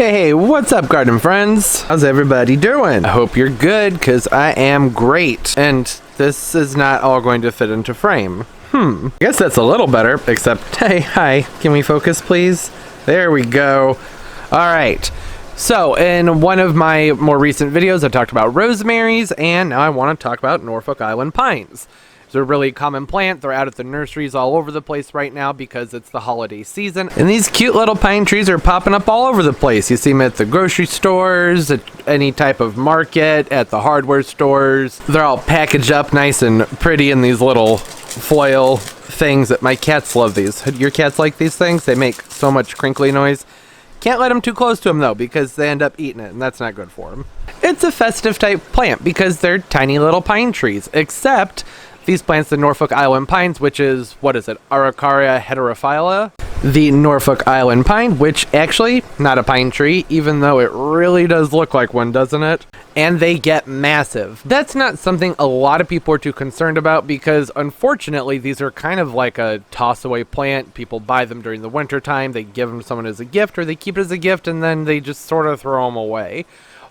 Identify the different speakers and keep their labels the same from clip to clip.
Speaker 1: Hey, what's up, garden friends? How's everybody doing? I hope you're good, because I am great. And this is not all going to fit into frame. I guess that's a little better, except, hey, hi, can we focus, please? There we go. All right. So, in one of my more recent videos, I talked about rosemaries, and now I want to talk about Norfolk Island Pines. It's a really common plant. They're out at the nurseries all over the place right now because it's the holiday season. And these cute little pine trees are popping up all over the place. You see them at the grocery stores, at any type of market, at the hardware stores. They're all packaged up nice and pretty in these little foil things that my cats love these. Your cats like these things? They make so much crinkly noise. Can't let them too close to them though, because they end up eating it, and that's not good for them. It's a festive type plant because they're tiny little pine trees, except these plants, the Norfolk Island Pines, which is, what is it, Araucaria heterohphylla? The Norfolk Island Pine, which actually, not a pine tree, even though it really does look like one, doesn't it? And they get massive. That's not something a lot of people are too concerned about because, unfortunately, these are kind of like a toss-away plant. People buy them during the winter time, they give them to someone as a gift, or they keep it as a gift, and then they just sort of throw them away.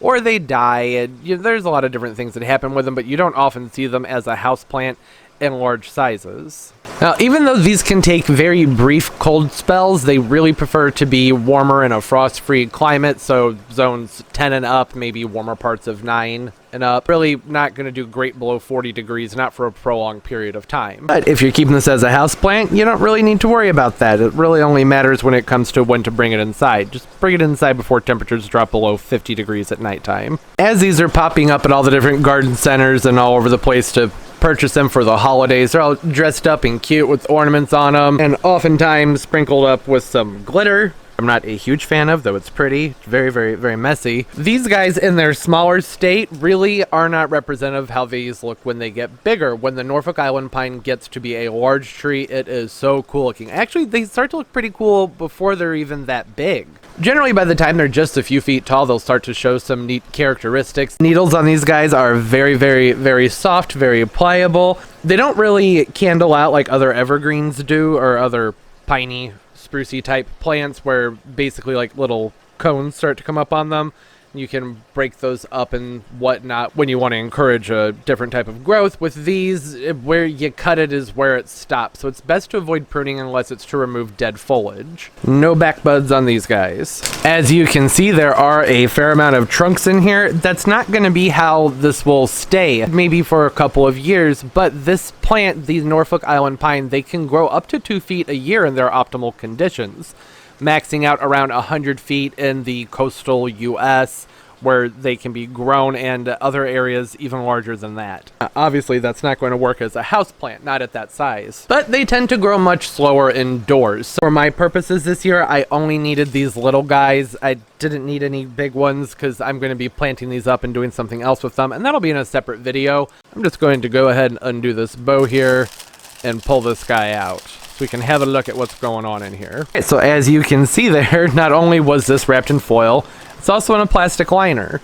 Speaker 1: Or they die, and there's a lot of different things that happen with them, but you don't often see them as a houseplant in large sizes. Now, even though these can take very brief cold spells, they really prefer to be warmer in a frost-free climate, so zones 10 and up, maybe warmer parts of 9 and up. Really not going to do great below 40 degrees, not for a prolonged period of time. But if you're keeping this as a houseplant, you don't really need to worry about that. It really only matters when it comes to when to bring it inside. Just bring it inside before temperatures drop below 50 degrees at nighttime. As these are popping up at all the different garden centers and all over the place to purchase them for the holidays, they're all dressed up and cute with ornaments on them, and oftentimes sprinkled up with some glitter. I'm not a huge fan of, though it's pretty. It's very, very, very messy. These guys in their smaller state really are not representative of how these look when they get bigger. When the Norfolk Island Pine gets to be a large tree, it is so cool looking. Actually, they start to look pretty cool before they're even that big. Generally, by the time they're just a few feet tall, they'll start to show some neat characteristics. Needles on these guys are very, very, very soft, very pliable. They don't really candle out like other evergreens do, or other piney, sprucey type plants where basically like little cones start to come up on them. You can break those up and whatnot when you want to encourage a different type of growth. With these, where you cut it is where it stops. So it's best to avoid pruning unless it's to remove dead foliage. No back buds on these guys. As you can see, there are a fair amount of trunks in here. That's not going to be how this will stay, maybe for a couple of years, but this plant, the Norfolk Island Pine, they can grow up to 2 feet a year in their optimal conditions, maxing out around 100 feet in the coastal U.S., where they can be grown, and other areas even larger than that. Obviously, that's not going to work as a houseplant, not at that size. But they tend to grow much slower indoors. So for my purposes this year, I only needed these little guys. I didn't need any big ones because I'm going to be planting these up and doing something else with them, and that'll be in a separate video. I'm just going to go ahead and undo this bow here and pull this guy out, we can have a look at what's going on in here. Okay, so as you can see there, not only was this wrapped in foil, it's also in a plastic liner.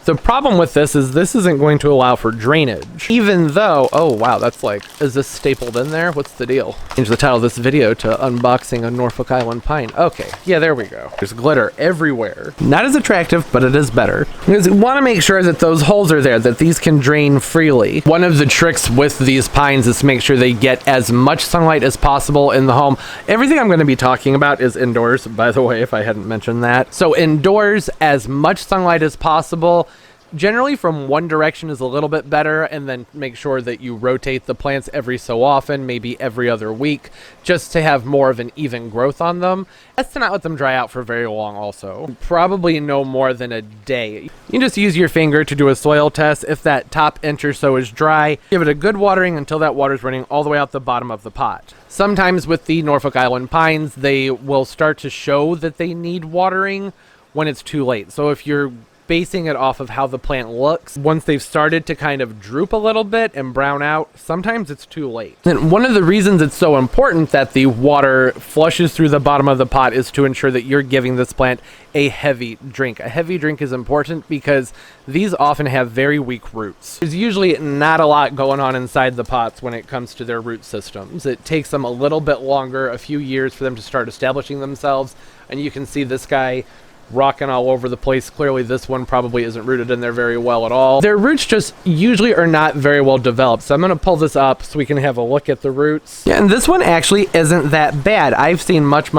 Speaker 1: The problem with this isn't going to allow for drainage. Even though, oh wow, that's like, is this stapled in there? What's the deal? Change the title of this video to Unboxing a Norfolk Island Pine. Okay, yeah, there we go. There's glitter everywhere. Not as attractive, but it is better. Because you want to make sure that those holes are there, that these can drain freely. One of the tricks with these pines is to make sure they get as much sunlight as possible in the home. Everything I'm going to be talking about is indoors, by the way, if I hadn't mentioned that. So indoors, as much sunlight as possible. Generally from one direction is a little bit better, and then make sure that you rotate the plants every so often, maybe every other week, just to have more of an even growth on them. That's to not let them dry out for very long also. Probably no more than a day. You can just use your finger to do a soil test. If that top inch or so is dry, give it a good watering until that water's running all the way out the bottom of the pot. Sometimes with the Norfolk Island Pines, they will start to show that they need watering when it's too late. So if you're basing it off of how the plant looks, once they've started to kind of droop a little bit and brown out, sometimes it's too late. And one of the reasons it's so important that the water flushes through the bottom of the pot is to ensure that you're giving this plant a heavy drink. A heavy drink is important because these often have very weak roots. There's usually not a lot going on inside the pots when it comes to their root systems. It takes them a little bit longer, a few years, for them to start establishing themselves. And you can see this guy rocking all over the place. Clearly this one probably isn't rooted in there very well at all. Their roots just usually are not very well developed. So I'm going to pull this up so we can have a look at the roots. Yeah, and this one actually isn't that bad. I've seen much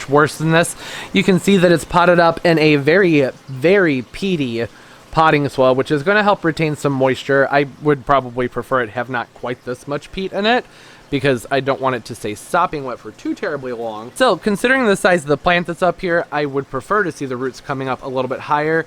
Speaker 1: worse than this. You can see that it's potted up in a very peaty potting soil, which is going to help retain some moisture. I would probably prefer it have not quite this much peat in it, because I don't want it to stay sopping wet for too terribly long. Still, considering the size of the plant that's up here, I would prefer to see the roots coming up a little bit higher,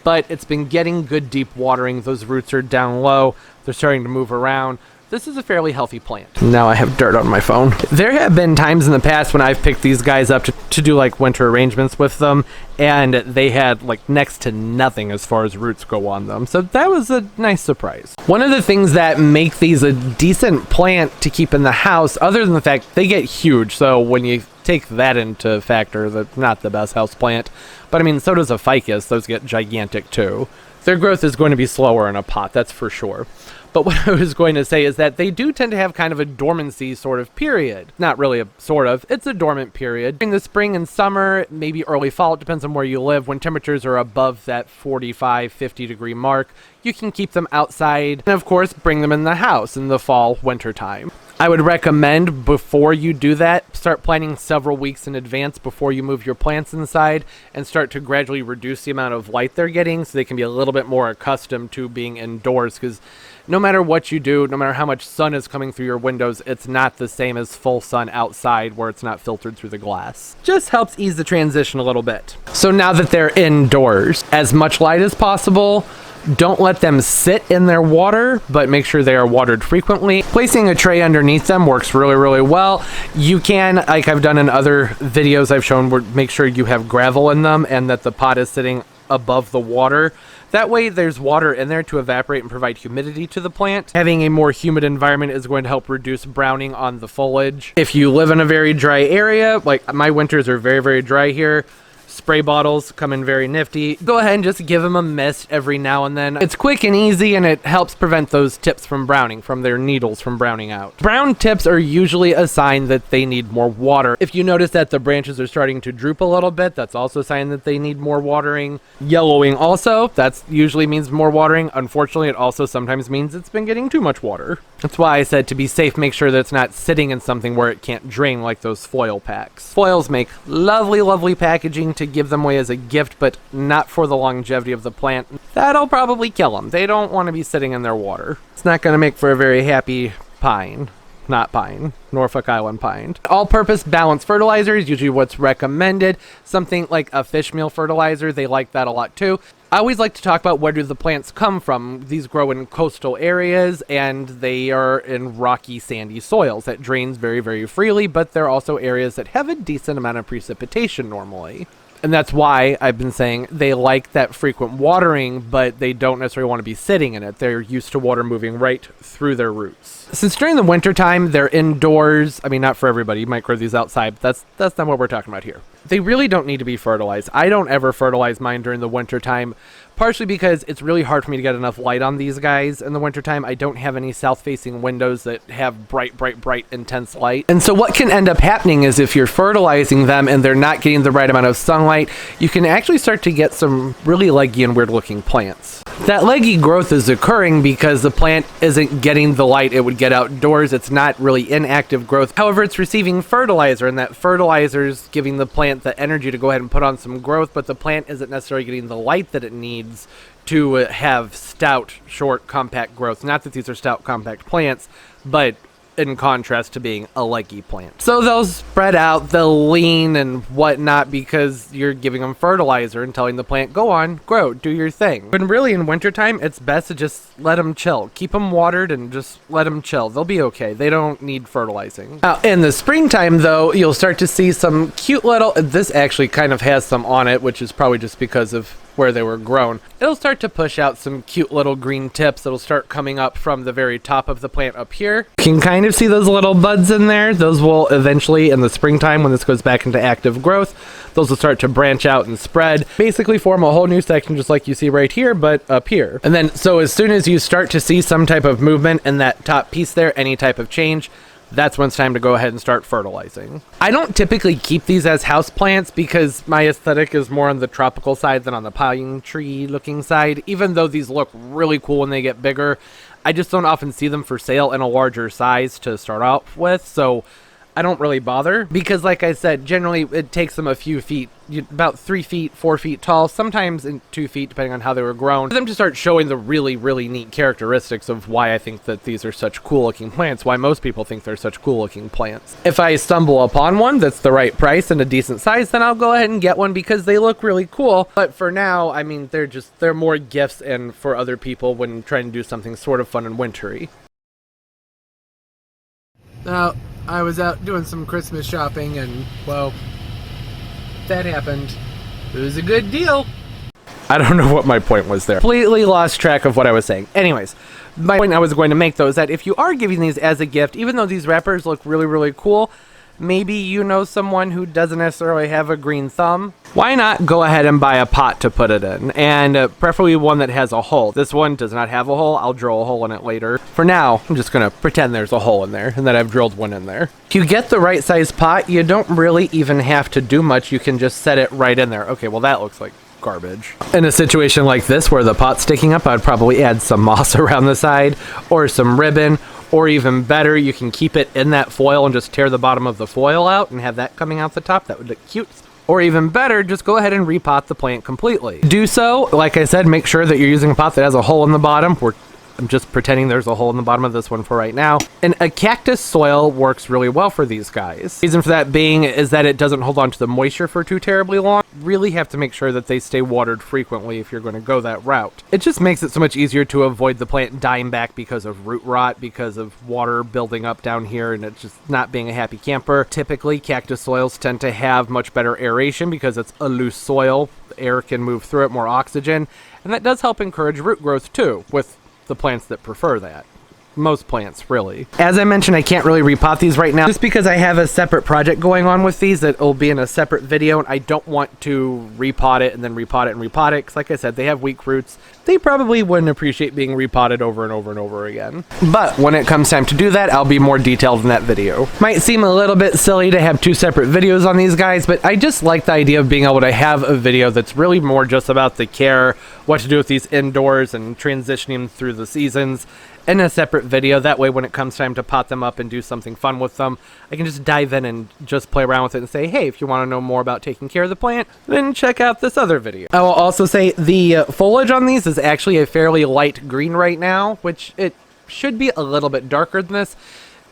Speaker 1: but it's been getting good deep watering. Those roots are down low. They're starting to move around. This is a fairly healthy plant. Now I have dirt on my phone. There have been times in the past when I've picked these guys up to do like winter arrangements with them, and they had like next to nothing as far as roots go on them. So that was a nice surprise. One of the things that make these a decent plant to keep in the house, other than the fact they get huge, so when you take that into factor, they're not the best house plant. But I mean, so does a ficus. Those get gigantic too. Their growth is going to be slower in a pot, that's for sure. But what I was going to say is that they do tend to have kind of a dormancy sort of period. Not really a sort of, it's a dormant period. During the spring and summer, maybe early fall, it depends on where you live, when temperatures are above that 45, 50 degree mark, you can keep them outside and of course bring them in the house in the fall, winter time. I would recommend before you do that, start planning several weeks in advance before you move your plants inside and start to gradually reduce the amount of light they're getting so they can be a little bit more accustomed to being indoors, because no matter what you do, no matter how much sun is coming through your windows, it's not the same as full sun outside where it's not filtered through the glass. Just helps ease the transition a little bit. So now that they're indoors, as much light as possible. Don't let them sit in their water, but make sure they are watered frequently. Placing a tray underneath them works really well. You can, like I've done in other videos I've shown, make sure you have gravel in them and that the pot is sitting above the water. That way there's water in there to evaporate and provide humidity to the plant. Having a more humid environment is going to help reduce browning on the foliage. If you live in a very dry area, like my winters are very dry here, spray bottles come in very nifty. Go ahead and just give them a mist every now and then. It's quick and easy, and it helps prevent those tips from browning, from their needles from browning out. Brown tips are usually a sign that they need more water. If you notice that the branches are starting to droop a little bit, that's also a sign that they need more watering. Yellowing also, that usually means more watering. Unfortunately, it also sometimes means it's been getting too much water. That's why I said to be safe, make sure that it's not sitting in something where it can't drain, like those foil packs. Foils make lovely packaging to give them away as a gift, but not for the longevity of the plant. That'll probably kill them. They don't want to be sitting in their water. It's not going to make for a very happy pine. Not pine, Norfolk Island Pine. All-purpose balanced fertilizer is usually what's recommended. Something like a fish meal fertilizer, they like that a lot too. I always like to talk about where do the plants come from. These grow in coastal areas and they are in rocky, sandy soils that drains very freely, but there are also areas that have a decent amount of precipitation normally. And that's why I've been saying they like that frequent watering, but they don't necessarily want to be sitting in it. They're used to water moving right through their roots. Since during the wintertime, they're indoors. I mean, not for everybody. You might grow these outside, but that's not what we're talking about here. They really don't need to be fertilized. I don't ever fertilize mine during the wintertime, partially because it's really hard for me to get enough light on these guys in the wintertime. I don't have any south-facing windows that have bright, intense light. And so what can end up happening is if you're fertilizing them and they're not getting the right amount of sunlight, you can actually start to get some really leggy and weird-looking plants. That leggy growth is occurring because the plant isn't getting the light it would get outdoors. It's not really inactive growth. However, it's receiving fertilizer, and that fertilizer is giving the plant the energy to go ahead and put on some growth, but the plant isn't necessarily getting the light that it needs to have stout, short, compact growth. Not that these are stout, compact plants, but in contrast to being a leggy plant. So they'll spread out, they'll lean and whatnot because you're giving them fertilizer and telling the plant, go on, grow, do your thing. But really in wintertime, it's best to just let them chill. Keep them watered and just let them chill. They'll be okay. They don't need fertilizing. Now, in the springtime though, you'll start to see some cute little, this actually kind of has some on it, which is probably just because of where they were grown. It'll start to push out some cute little green tips that'll start coming up from the very top of the plant up here. You can kind of see those little buds in there. Those will eventually, in the springtime, when this goes back into active growth, those will start to branch out and spread, basically form a whole new section just like you see right here, but up here. And then, so as soon as you start to see some type of movement in that top piece there, any type of change, that's when it's time to go ahead and start fertilizing. I don't typically keep these as houseplants because my aesthetic is more on the tropical side than on the pine tree looking side. Even though these look really cool when they get bigger, I just don't often see them for sale in a larger size to start out with, so I don't really bother because, like I said, generally it takes them a few feet, about 3 feet, 4 feet tall, sometimes in 2 feet, depending on how they were grown, for them to start showing the really, really neat characteristics of why I think that these are such cool looking plants, why most people think they're such cool looking plants. If I stumble upon one that's the right price and a decent size, then I'll go ahead and get one because they look really cool. But for now, I mean, they're more gifts and for other people when trying to do something sort of fun and wintry. Now, I was out doing some Christmas shopping and, well, that happened. It was a good deal. I don't know what my point was there. Completely lost track of what I was saying. Anyways, my point I was going to make, though, is that if you are giving these as a gift, even though these wrappers look really, really cool, maybe you know someone who doesn't necessarily have a green thumb, why not go ahead and buy a pot to put it in, and preferably one that has a hole. This one does not have a hole. I'll drill a hole in it later. For now, I'm just gonna pretend there's a hole in there and that I've drilled one in there. If you get the right size pot, you don't really even have to do much. You can just set it right in there. Okay, well that looks like garbage. In a situation like this where the pot's sticking up, I'd probably add some moss around the side or some ribbon. Or even better, you can keep it in that foil and just tear the bottom of the foil out and have that coming out the top. That would look cute. Or even better, just go ahead and repot the plant completely. Do so, like I said, make sure that you're using a pot that has a hole in the bottom. I'm just pretending there's a hole in the bottom of this one for right now. And a cactus soil works really well for these guys. The reason for that being is that it doesn't hold on to the moisture for too terribly long. Really have to make sure that they stay watered frequently if you're going to go that route. It just makes it so much easier to avoid the plant dying back because of root rot, because of water building up down here and it's just not being a happy camper. Typically, cactus soils tend to have much better aeration because it's a loose soil. The air can move through it, more oxygen, and that does help encourage root growth too, with the plants that prefer that. Most plants, really. As I mentioned, I can't really repot these right now just because I have a separate project going on with these that will be in a separate video, and I don't want to repot it and then repot it and repot it because, like I said, they have weak roots. They probably wouldn't appreciate being repotted over and over and over again. But when it comes time to do that, I'll be more detailed in that video. Might seem a little bit silly to have 2 separate videos on these guys, but I just like the idea of being able to have a video that's really more just about the care, what to do with these indoors and transitioning them through the seasons in a separate video. That way when it comes time to pot them up and do something fun with them, I can just dive in and just play around with it and say, hey, if you want to know more about taking care of the plant, then check out this other video. I will also say the foliage on these is actually a fairly light green right now, which it should be a little bit darker than this.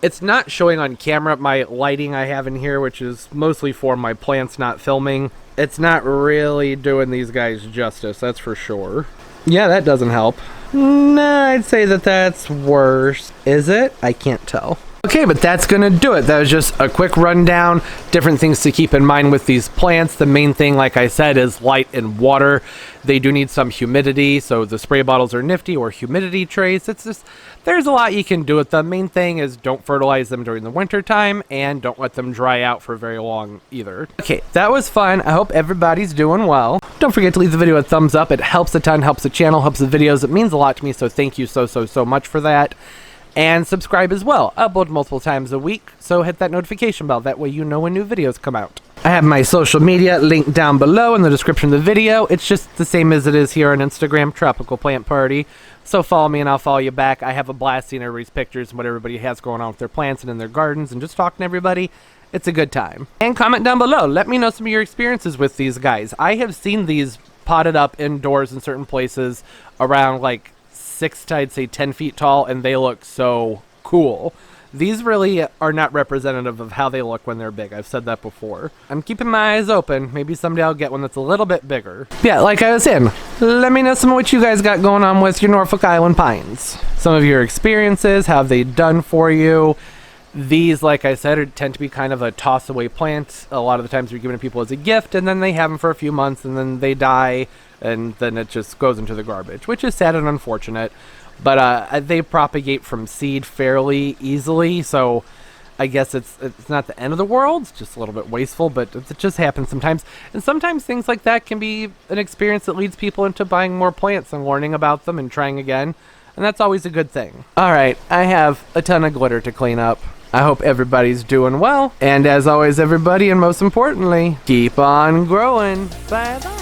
Speaker 1: It's not showing on camera. My lighting I have in here, which is mostly for my plants, not filming, it's not really doing these guys justice, that's for sure. Yeah, that doesn't help. Nah, I'd say that that's worse. Is it? I can't tell. Okay, but that's gonna do it. That was just a quick rundown, different things to keep in mind with these plants. The main thing, like I said, is light and water. They do need some humidity, so the spray bottles are nifty, or humidity trays. It's just, there's a lot you can do with them. Main thing is don't fertilize them during the winter time, and don't let them dry out for very long either. Okay, that was fun. I hope everybody's doing well. Don't forget to leave the video a thumbs up. It helps a ton, helps the channel, helps the videos. It means a lot to me, so thank you so much for that. And subscribe as well. I upload multiple times a week, so hit that notification bell. That way you know when new videos come out. I have my social media linked down below in the description of the video. It's just the same as it is here on Instagram, Tropical Plant Party. So follow me and I'll follow you back. I have a blast seeing everybody's pictures and what everybody has going on with their plants and in their gardens and just talking to everybody. It's a good time. And comment down below. Let me know some of your experiences with these guys. I have seen these potted up indoors in certain places around like 6 to, I'd say, 10 feet tall, and they look so cool. These really are not representative of how they look when they're big. I've said that before. I'm keeping my eyes open. Maybe someday I'll get one that's a little bit bigger. Yeah, like I was saying, let me know some of what you guys got going on with your Norfolk Island Pines. Some of your experiences, how have they done for you? These, like I said, tend to be kind of a toss-away plant. A lot of the times you're giving it to people as a gift, and then they have them for a few months, and then they die, and then it just goes into the garbage, which is sad and unfortunate. But they propagate from seed fairly easily, so I guess it's not the end of the world. It's just a little bit wasteful, but it just happens sometimes. And sometimes things like that can be an experience that leads people into buying more plants and learning about them and trying again. And that's always a good thing. All right, I have a ton of glitter to clean up. I hope everybody's doing well. And as always, everybody, and most importantly, keep on growing. Bye-bye.